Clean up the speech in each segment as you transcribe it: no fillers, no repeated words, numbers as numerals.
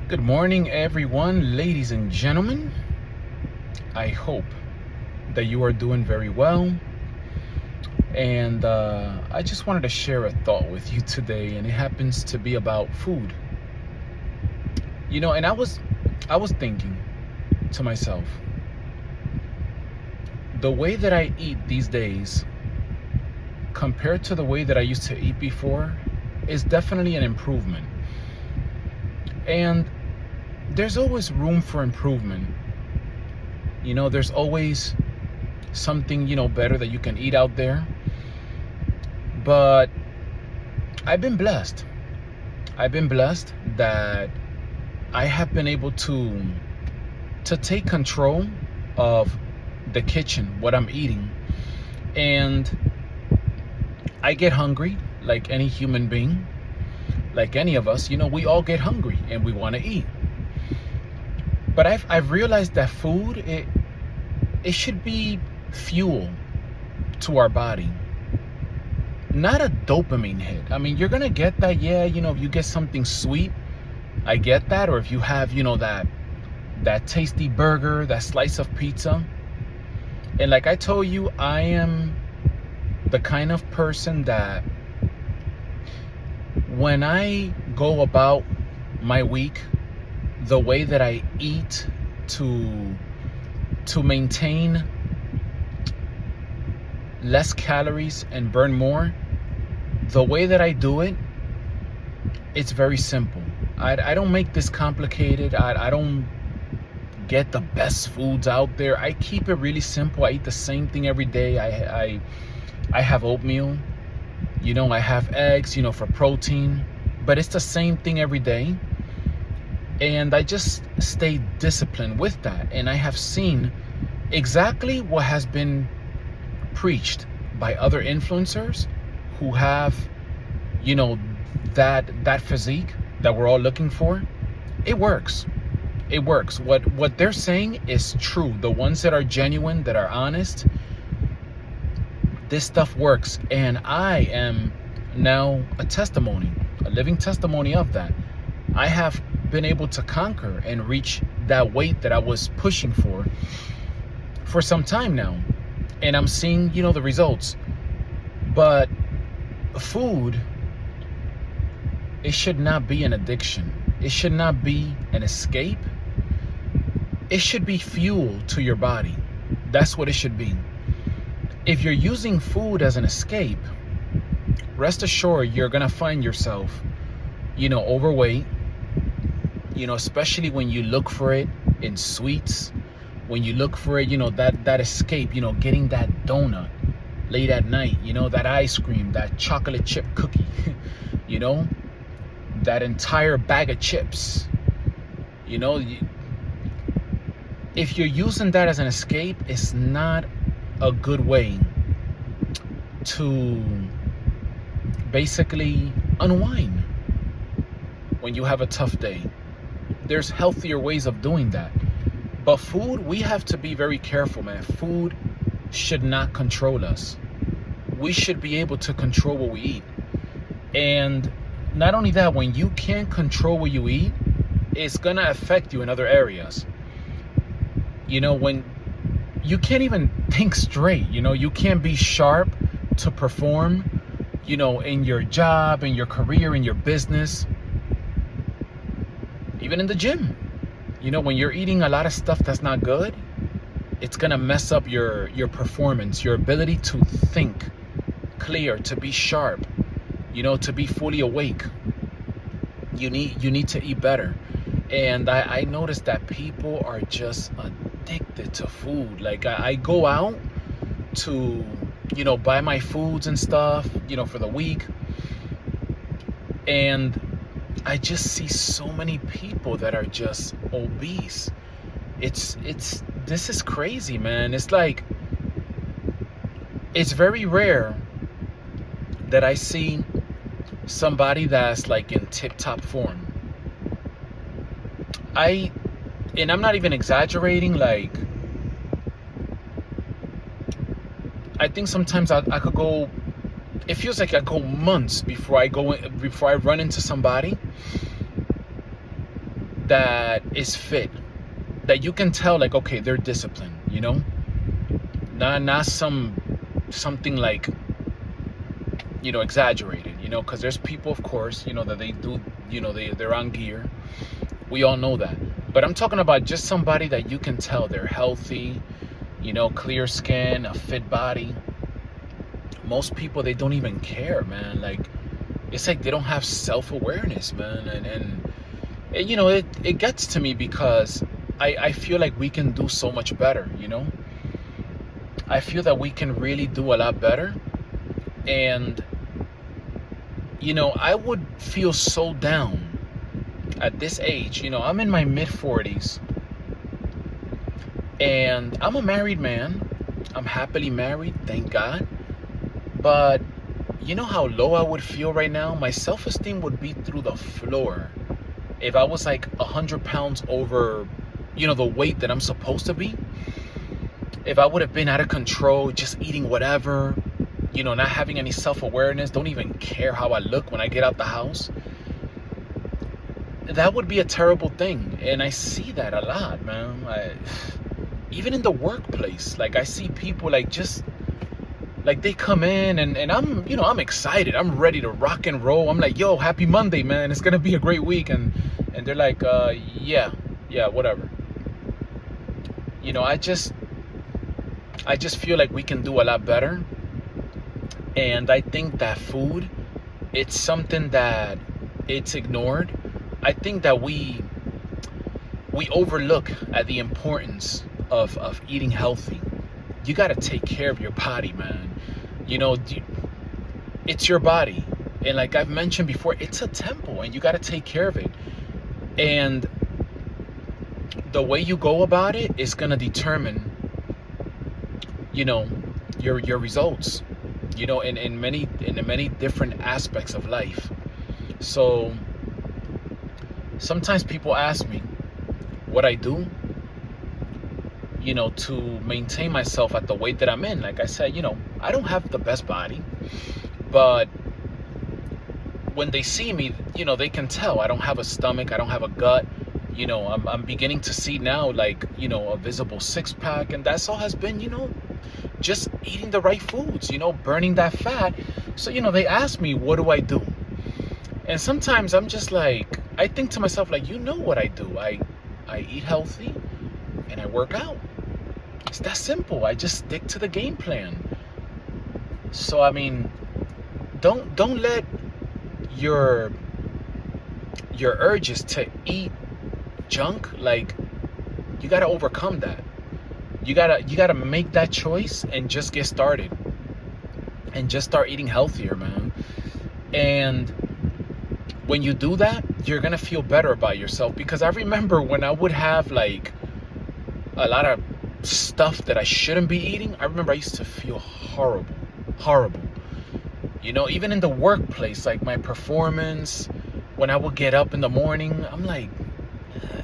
Good morning, everyone, ladies and gentlemen. I hope that you are doing very well. And I just wanted to share a thought with you today, and it happens to be about food. And I was thinking to myself, the way that I eat these days compared to the way that I used to eat before is definitely an improvement. And there's always room for improvement. There's always something, better that you can eat out there. But I've been blessed. I've been blessed that I have been able to take control of the kitchen, what I'm eating. And I get hungry like any human being, like any of us. We all get hungry and we want to eat. But I've realized that food, it should be fuel to our body, not a dopamine hit. I mean, you're gonna get that, yeah, if you get something sweet, I get that. Or if you have, that tasty burger, that slice of pizza. And like I told you, I am the kind of person that when I go about my week, the way that I eat to maintain less calories and burn more, the way that I do it, it's very simple. I don't make this complicated. I don't get the best foods out there. I keep it really simple. I eat the same thing every day. I have oatmeal. I have eggs, for protein. But it's the same thing every day. And I just stay disciplined with that. And I have seen exactly what has been preached by other influencers who have, that physique that we're all looking for. It works. It works. What they're saying is true. The ones that are genuine, that are honest, this stuff works. And I am now a testimony, a living testimony of that. I have been able to conquer and reach that weight that I was pushing for some time now. And I'm seeing, the results. But food, it should not be an addiction. It should not be an escape. It should be fuel to your body. That's what it should be. If you're using food as an escape, rest assured you're going to find yourself, overweight, especially when you look for it in sweets, when you look for it, that escape, getting that donut late at night, that ice cream, that chocolate chip cookie, that entire bag of chips, if you're using that as an escape, it's not a good way to basically unwind when you have a tough day. There's healthier ways of doing that. But food, we have to be very careful, man. Food should not control us. We should be able to control what we eat. And not only that, when you can't control what you eat, it's gonna affect you in other areas. When you can't even think straight, you can't be sharp to perform, in your job, in your career, in your business, even in the gym. When you're eating a lot of stuff that's not good, it's gonna mess up your performance, your ability to think clear, to be sharp, to be fully awake. You need to eat better. And I noticed that people are just addicted to food. Like I go out to, buy my foods and stuff, for the week. And I just see so many people that are just obese. This is crazy, man. It's like, it's very rare that I see somebody that's like in tip-top form. And I'm not even exaggerating. Like, I think sometimes I could go, it feels like I go months before I run into somebody that is fit, that you can tell, like, okay, they're disciplined, you know, not something like, you know, exaggerated, you know, because there's people, of course, you know, that they do, you know, they're on gear. We all know that. But I'm talking about just somebody that you can tell they're healthy, you know, clear skin, a fit body. Most people, they don't even care, man. Like, it's like they don't have self-awareness, man. And you know, it gets to me because I feel like we can do so much better, you know. I feel that we can really do a lot better. And, you know, I would feel so down at this age. You know, I'm in my mid-40s. And I'm a married man. I'm happily married, thank God. But you know how low I would feel right now? My self-esteem would be through the floor if I was like 100 pounds over, you know, the weight that I'm supposed to be. If I would have been out of control, just eating whatever, you know, not having any self-awareness, don't even care how I look when I get out the house. That would be a terrible thing. And I see that a lot, man. Even in the workplace, like, I see people like, just like, they come in and I'm, you know, I'm excited. I'm ready to rock and roll. I'm like, yo, happy Monday, man. It's gonna be a great week. And they're like, yeah, whatever. You know, I just feel like we can do a lot better. And I think that food, it's something that it's ignored. I think that we overlook at the importance of eating healthy. You got to take care of your body, man. You know, it's your body. And like I've mentioned before, it's a temple and you got to take care of it. And the way you go about it is going to determine, you know, your results, you know, in the many different aspects of life. So sometimes people ask me what I do, you know, to maintain myself at the weight that I'm in. Like I said, you know, I don't have the best body, but when they see me, you know, they can tell I don't have a stomach, I don't have a gut. You know, I'm beginning to see now, like, you know, a visible six-pack, and that's all has been, you know, just eating the right foods, you know, burning that fat. So, you know, they ask me, what do I do? And sometimes I'm just like, I think to myself, like, you know what I do. I eat healthy and I work out. It's that simple. I just stick to the game plan. So, I mean, don't let your urges to eat junk, like, you got to overcome that. You got to make that choice and just get started and just start eating healthier, man. And when you do that, you're going to feel better about yourself. Because I remember when I would have like a lot of stuff that I shouldn't be eating, I remember I used to feel horrible. You know, even in the workplace, like my performance, when I would get up in the morning, I'm like,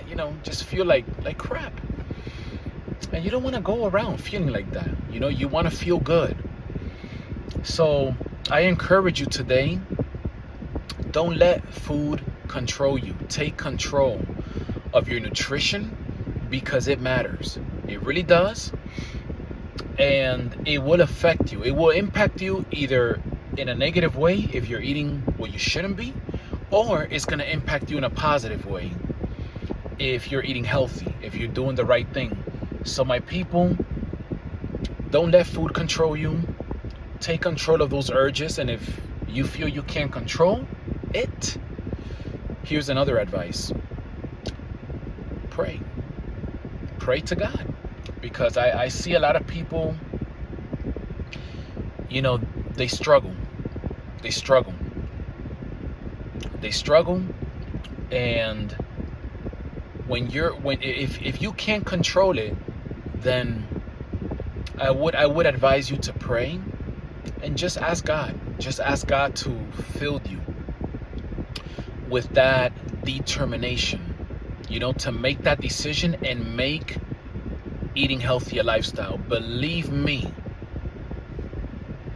you know, just feel like crap. And you don't want to go around feeling like that. You know, you want to feel good. So I encourage you today, don't let food control you. Take control of your nutrition, because it matters. It really does. And it will affect you. It will impact you either in a negative way if you're eating what you shouldn't be, or it's going to impact you in a positive way if you're eating healthy, if you're doing the right thing. So my people, don't let food control you. Take control of those urges. And if you feel you can't control it, here's another advice. Pray to God. Because I see a lot of people, you know, they struggle. And if you can't control it, then I would advise you to pray and just ask God. Just ask God to fill you with that determination, you know, to make that decision and make eating healthy a lifestyle. Believe me,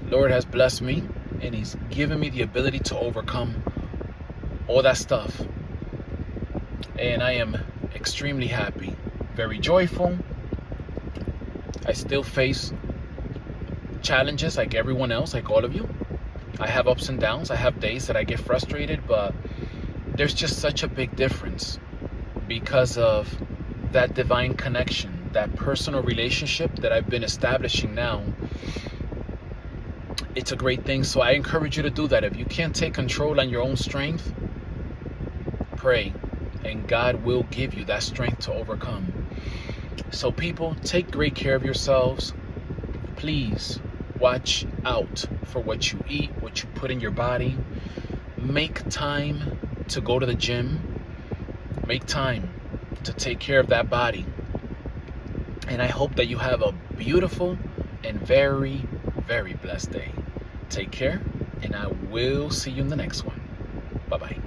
Lord has blessed me and He's given me the ability to overcome all that stuff. And I am extremely happy, very joyful. I still face challenges like everyone else, like all of you. I have ups and downs. I have days that I get frustrated, but there's just such a big difference because of that divine connection, that personal relationship that I've been establishing now. It's a great thing. So I encourage you to do that. If you can't take control on your own strength, pray, and God will give you that strength to overcome. So people, take great care of yourselves. Please watch out for what you eat, what you put in your body. Make time to go to the gym. Make time to take care of that body. And I hope that you have a beautiful and very, very blessed day. Take care, and I will see you in the next one. Bye-bye.